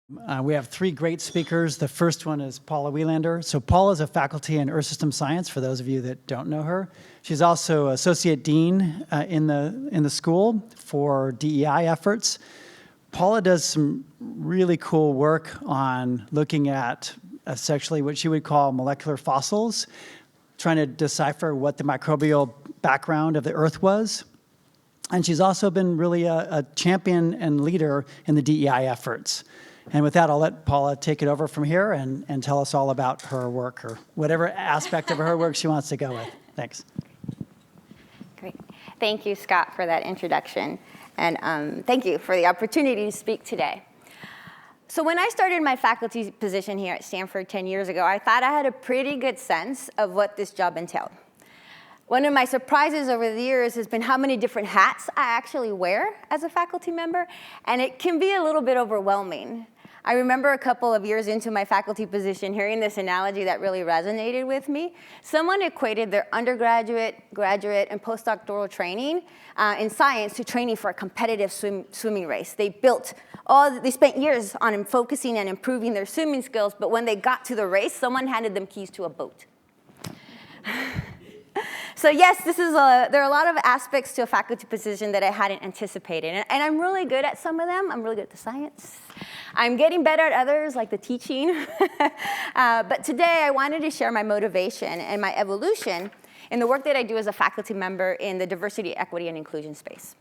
We have three great speakers. The first one is Paula Welander. So Paula is a faculty in Earth System Science, for those of you that don't know her. She's also Associate Dean in the school for DEI efforts. Paula does some really cool work on looking at essentially what she would call molecular fossils, trying to decipher what the microbial background of the Earth was. And she's also been really a champion and leader in the DEI efforts. And with that, I'll let Paula take it over from here and tell us all about her work, or whatever aspect of her work she wants to go with. Thanks. Great. Thank you, Scott, for that introduction. And thank you for the opportunity to speak today. So when I started my faculty position here at Stanford 10 years ago, I thought I had a pretty good sense of what this job entailed. One of my surprises over the years has been how many different hats I actually wear as a faculty member, and it can be a little bit overwhelming. I remember a couple of years into my faculty position hearing this analogy that really resonated with me. Someone equated their undergraduate, graduate, and postdoctoral training in science to training for a competitive swimming race. They spent years on focusing and improving their swimming skills, but when they got to the race, someone handed them keys to a boat. So yes, there are a lot of aspects to a faculty position that I hadn't anticipated. And I'm really good at some of them. I'm really good at the science. I'm getting better at others, like the teaching. But today, I wanted to share my motivation and my evolution in the work that I do as a faculty member in the diversity, equity, and inclusion space.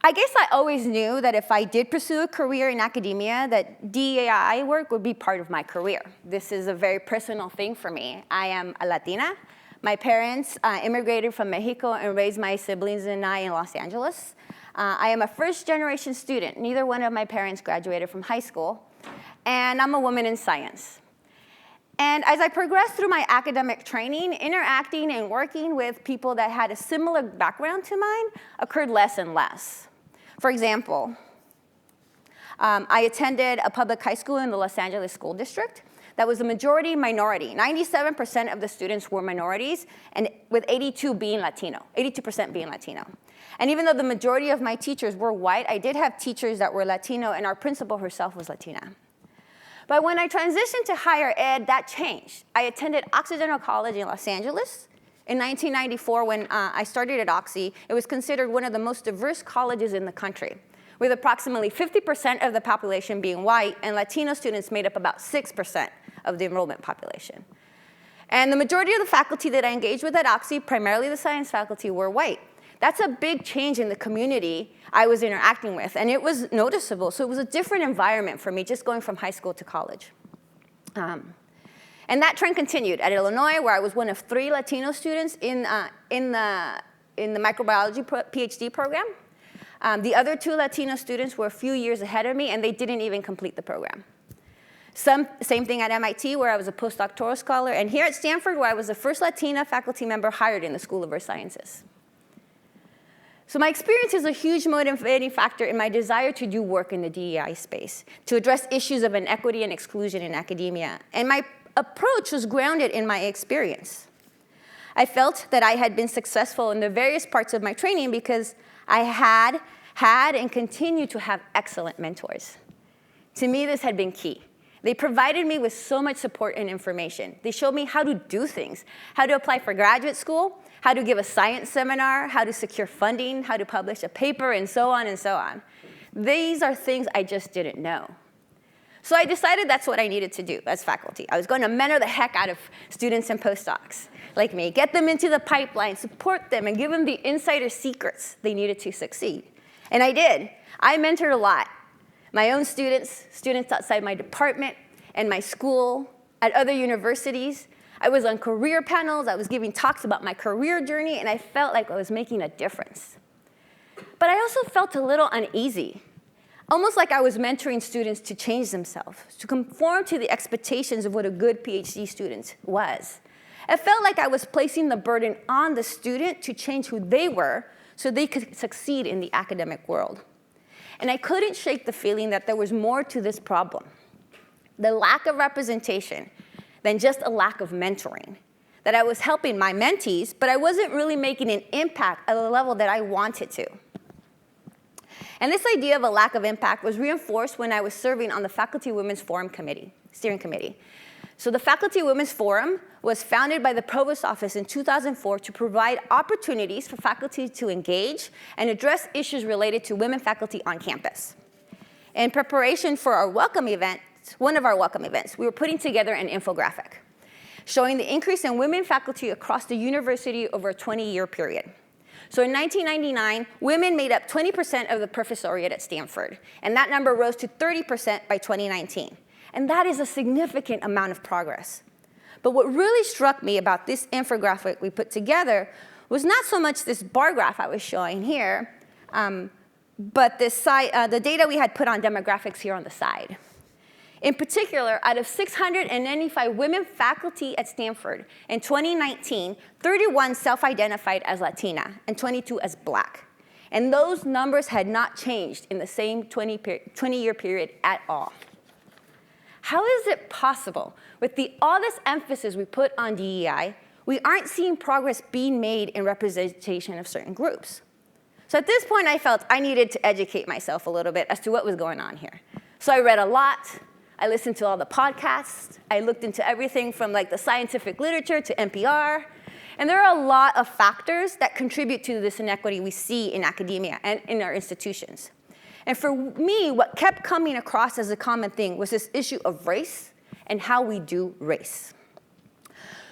I guess I always knew that if I did pursue a career in academia, that DEI work would be part of my career. This is a very personal thing for me. I am a Latina. My parents immigrated from Mexico and raised my siblings and I in Los Angeles. I am a first-generation student. Neither one of my parents graduated from high school. And I'm a woman in science. And as I progressed through my academic training, interacting and working with people that had a similar background to mine occurred less and less. For example, I attended a public high school in the Los Angeles School District that was a majority minority. 97% of the students were minorities, and with 82% being Latino. And even though the majority of my teachers were white, I did have teachers that were Latino, and our principal herself was Latina. But when I transitioned to higher ed, that changed. I attended Occidental College in Los Angeles. In 1994, when I started at Oxy, it was considered one of the most diverse colleges in the country, with approximately 50% of the population being white, and Latino students made up about 6% of the enrollment population. And the majority of the faculty that I engaged with at Oxy, primarily the science faculty, were white. That's a big change in the community I was interacting with, and it was noticeable. So it was a different environment for me, just going from high school to college. And that trend continued at Illinois, where I was one of 3 Latino students in the microbiology PhD program. The other 2 Latino students were a few years ahead of me, and they didn't even complete the program. Same thing at MIT, where I was a postdoctoral scholar, and here at Stanford, where I was the first Latina faculty member hired in the School of Earth Sciences. So my experience is a huge motivating factor in my desire to do work in the DEI space, to address issues of inequity and exclusion in academia. And my approach was grounded in my experience. I felt that I had been successful in the various parts of my training because I had and continue to have excellent mentors. To me, this had been key. They provided me with so much support and information. They showed me how to do things, how to apply for graduate school, how to give a science seminar, how to secure funding, how to publish a paper, and so on and so on. These are things I just didn't know. So I decided that's what I needed to do as faculty. I was going to mentor the heck out of students and postdocs like me, get them into the pipeline, support them, and give them the insider secrets they needed to succeed. And I did. I mentored a lot. My own students outside my department and my school, at other universities. I was on career panels. I was giving talks about my career journey, and I felt like I was making a difference. But I also felt a little uneasy, almost like I was mentoring students to change themselves, to conform to the expectations of what a good PhD student was. It felt like I was placing the burden on the student to change who they were so they could succeed in the academic world. And I couldn't shake the feeling that there was more to this problem. The lack of representation than just a lack of mentoring. That I was helping my mentees, but I wasn't really making an impact at the level that I wanted to. And this idea of a lack of impact was reinforced when I was serving on the Faculty Women's Forum Committee, steering committee. So the Faculty Women's Forum was founded by the Provost's Office in 2004 to provide opportunities for faculty to engage and address issues related to women faculty on campus. In preparation for our welcome event, one of our welcome events, we were putting together an infographic showing the increase in women faculty across the university over a 20-year period. So in 1999, women made up 20% of the professoriate at Stanford, and that number rose to 30% by 2019. And that is a significant amount of progress. But what really struck me about this infographic we put together was not so much this bar graph I was showing here, but the data we had put on demographics here on the side. In particular, out of 695 women faculty at Stanford in 2019, 31 self-identified as Latina and 22 as Black. And those numbers had not changed in the same 20-year period at all. How is it possible, with all this emphasis we put on DEI, we aren't seeing progress being made in representation of certain groups? So at this point, I felt I needed to educate myself a little bit as to what was going on here. So I read a lot. I listened to all the podcasts. I looked into everything from like the scientific literature to NPR. And there are a lot of factors that contribute to this inequity we see in academia and in our institutions. And for me, what kept coming across as a common thing was this issue of race and how we do race.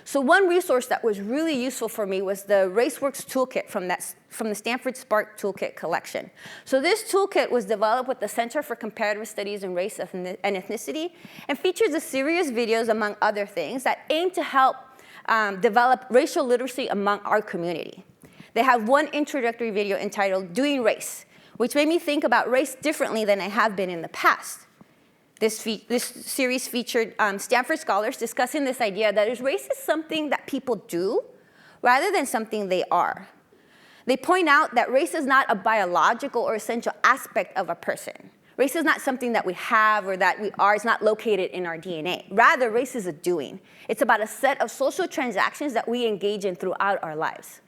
So one resource that was really useful for me was the RaceWorks toolkit from the Stanford Spark Toolkit collection. So this toolkit was developed with the Center for Comparative Studies in Race and Ethnicity and features a series of videos, among other things, that aim to help develop racial literacy among our community. They have one introductory video entitled Doing Race, which made me think about race differently than I have been in the past. This series featured Stanford scholars discussing this idea that race is something that people do rather than something they are. They point out that race is not a biological or essential aspect of a person. Race is not something that we have or that we are. It's not located in our DNA. Rather, race is a doing. It's about a set of social transactions that we engage in throughout our lives.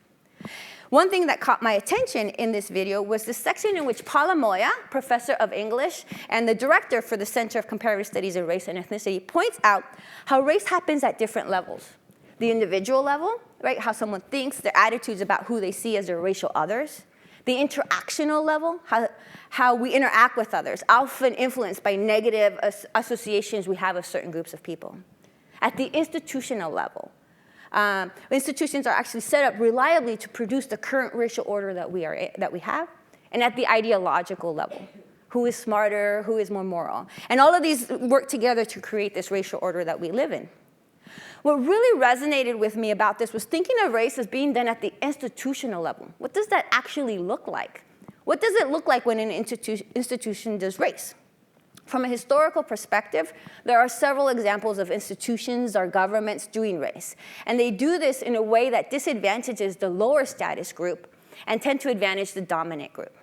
One thing that caught my attention in this video was the section in which Paula Moya, professor of English and the director for the Center of Comparative Studies in Race and Ethnicity, points out how race happens at different levels. The individual level, right, how someone thinks, their attitudes about who they see as their racial others. The interactional level, how we interact with others, often influenced by negative associations we have with certain groups of people. At the institutional level, institutions are actually set up reliably to produce the current racial order that we have. And at the ideological level, who is smarter, who is more moral. And all of these work together to create this racial order that we live in. What really resonated with me about this was thinking of race as being done at the institutional level. What does that actually look like? What does it look like when an institution does race? From a historical perspective, there are several examples of institutions or governments doing race. And they do this in a way that disadvantages the lower status group and tend to advantage the dominant group.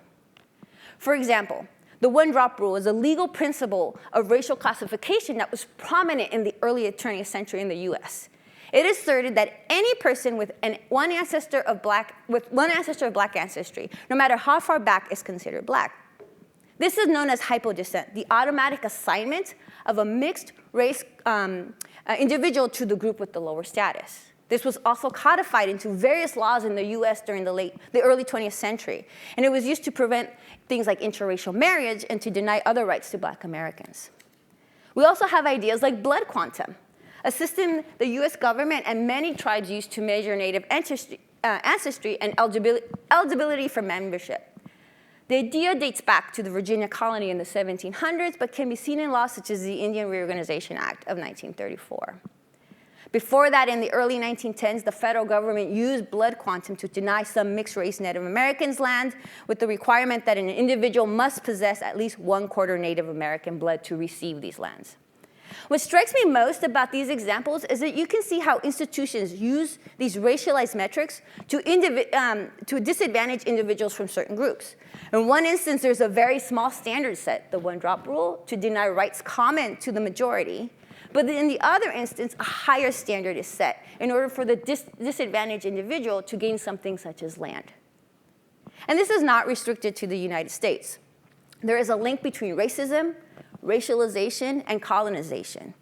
For example, the one-drop rule is a legal principle of racial classification that was prominent in the early 20th century in the US. It asserted that any person with one ancestor of black ancestry, no matter how far back, is considered black. This is known as hypodescent, the automatic assignment of a mixed race individual to the group with the lower status. This was also codified into various laws in the US during the early 20th century. And it was used to prevent things like interracial marriage and to deny other rights to Black Americans. We also have ideas like blood quantum, a system the US government and many tribes use to measure Native ancestry and eligibility for membership. The idea dates back to the Virginia colony in the 1700s, but can be seen in laws such as the Indian Reorganization Act of 1934. Before that, in the early 1910s, the federal government used blood quantum to deny some mixed-race Native Americans land with the requirement that an individual must possess at least 1/4 Native American blood to receive these lands. What strikes me most about these examples is that you can see how institutions use these racialized metrics to disadvantage individuals from certain groups. In one instance, there's a very small standard set, the one-drop rule, to deny rights common to the majority. But in the other instance, a higher standard is set in order for the disadvantaged individual to gain something such as land. And this is not restricted to the United States. there is a link between racism, racialization, and colonization.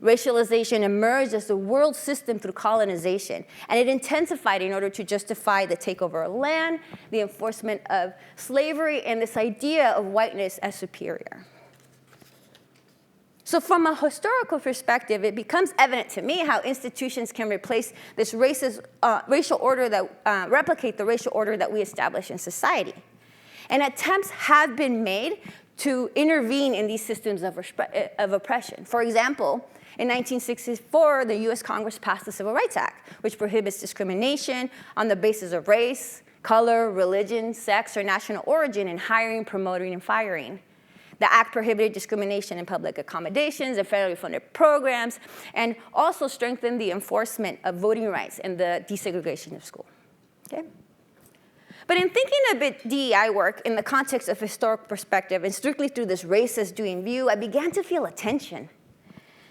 Racialization emerged as the world system through colonization, and it intensified in order to justify the takeover of land, the enforcement of slavery, and this idea of whiteness as superior. So from a historical perspective, it becomes evident to me how institutions can replace this racial order that replicate the racial order that we establish in society. And attempts have been made to intervene in these systems of oppression. For example, in 1964, the US Congress passed the Civil Rights Act, which prohibits discrimination on the basis of race, color, religion, sex, or national origin in hiring, promoting, and firing. The act prohibited discrimination in public accommodations and federally funded programs, and also strengthened the enforcement of voting rights and the desegregation of school. Okay? But in thinking about DEI work in the context of historic perspective and strictly through this racist doing view, I began to feel a tension.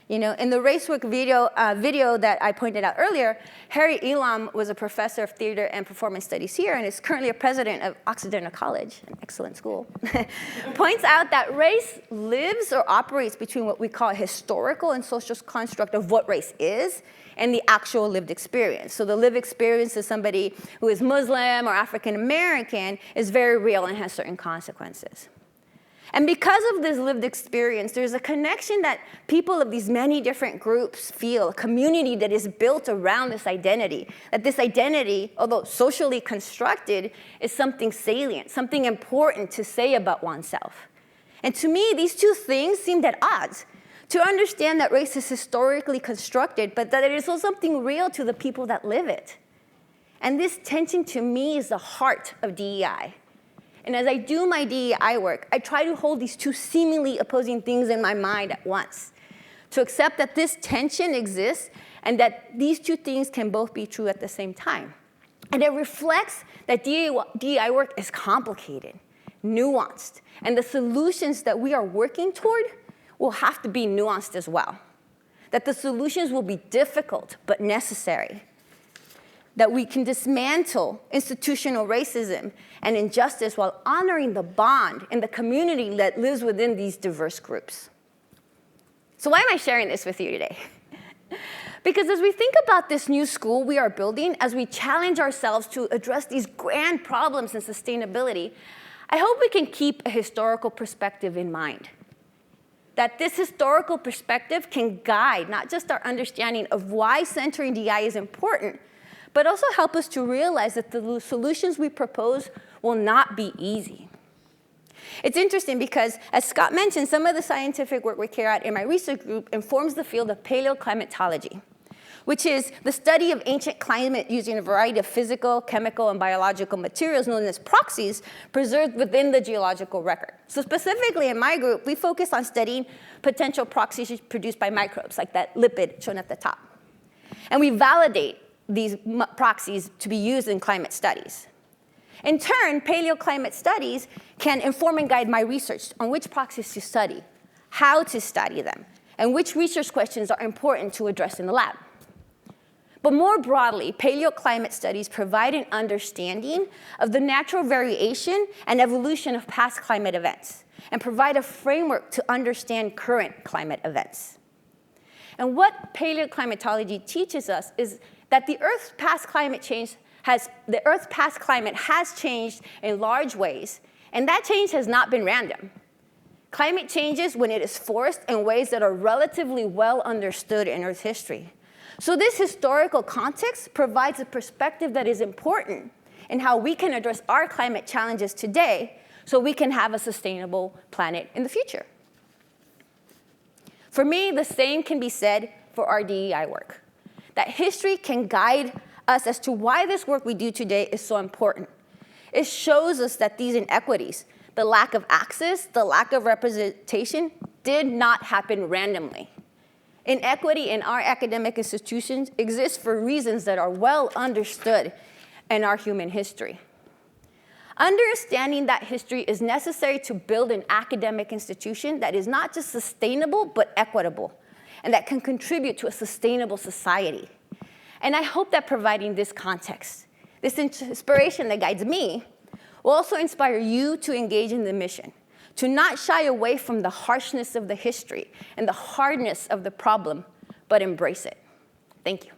You know, in the race work video that I pointed out earlier, Harry Elam was a professor of theater and performance studies here and is currently a president of Occidental College, an excellent school, points out that race lives or operates between what we call a historical and social construct of what race is and the actual lived experience. So the lived experience of somebody who is Muslim or African American is very real and has certain consequences. And because of this lived experience, there's a connection that people of these many different groups feel, a community that is built around this identity, that this identity, although socially constructed, is something salient, something important to say about oneself. And to me, these two things seemed at odds. To understand that race is historically constructed, but that it is also something real to the people that live it. And this tension to me is the heart of DEI. And as I do my DEI work, I try to hold these two seemingly opposing things in my mind at once, to accept that this tension exists and that these two things can both be true at the same time. And it reflects that DEI work is complicated, nuanced, and the solutions that we are working toward will have to be nuanced as well. That the solutions will be difficult but necessary. That we can dismantle institutional racism and injustice while honoring the bond and the community that lives within these diverse groups. So why am I sharing this with you today? Because as we think about this new school we are building, as we challenge ourselves to address these grand problems in sustainability, I hope we can keep a historical perspective in mind. That this historical perspective can guide not just our understanding of why centering DEI is important, but also help us to realize that the solutions we propose will not be easy. It's interesting because, as Scott mentioned, some of the scientific work we carry out in my research group informs the field of paleoclimatology, which is the study of ancient climate using a variety of physical, chemical, and biological materials known as proxies preserved within the geological record. So specifically in my group, we focus on studying potential proxies produced by microbes, like that lipid shown at the top. And we validate these proxies to be used in climate studies. In turn, paleoclimate studies can inform and guide my research on which proxies to study, how to study them, and which research questions are important to address in the lab. But more broadly, paleoclimate studies provide an understanding of the natural variation and evolution of past climate events, and provide a framework to understand current climate events. And what paleoclimatology teaches us is that the Earth's past climate has changed in large ways, and that change has not been random. Climate changes when it is forced in ways that are relatively well understood in Earth history. So this historical context provides a perspective that is important in how we can address our climate challenges today so we can have a sustainable planet in the future. For me, the same can be said for our DEI work. That history can guide us as to why this work we do today is so important. It shows us that these inequities, the lack of access, the lack of representation, did not happen randomly. Inequity in our academic institutions exists for reasons that are well understood in our human history. Understanding that history is necessary to build an academic institution that is not just sustainable, but equitable, and that can contribute to a sustainable society. And I hope that providing this context, this inspiration that guides me, will also inspire you to engage in the mission, to not shy away from the harshness of the history and the hardness of the problem, but embrace it. Thank you.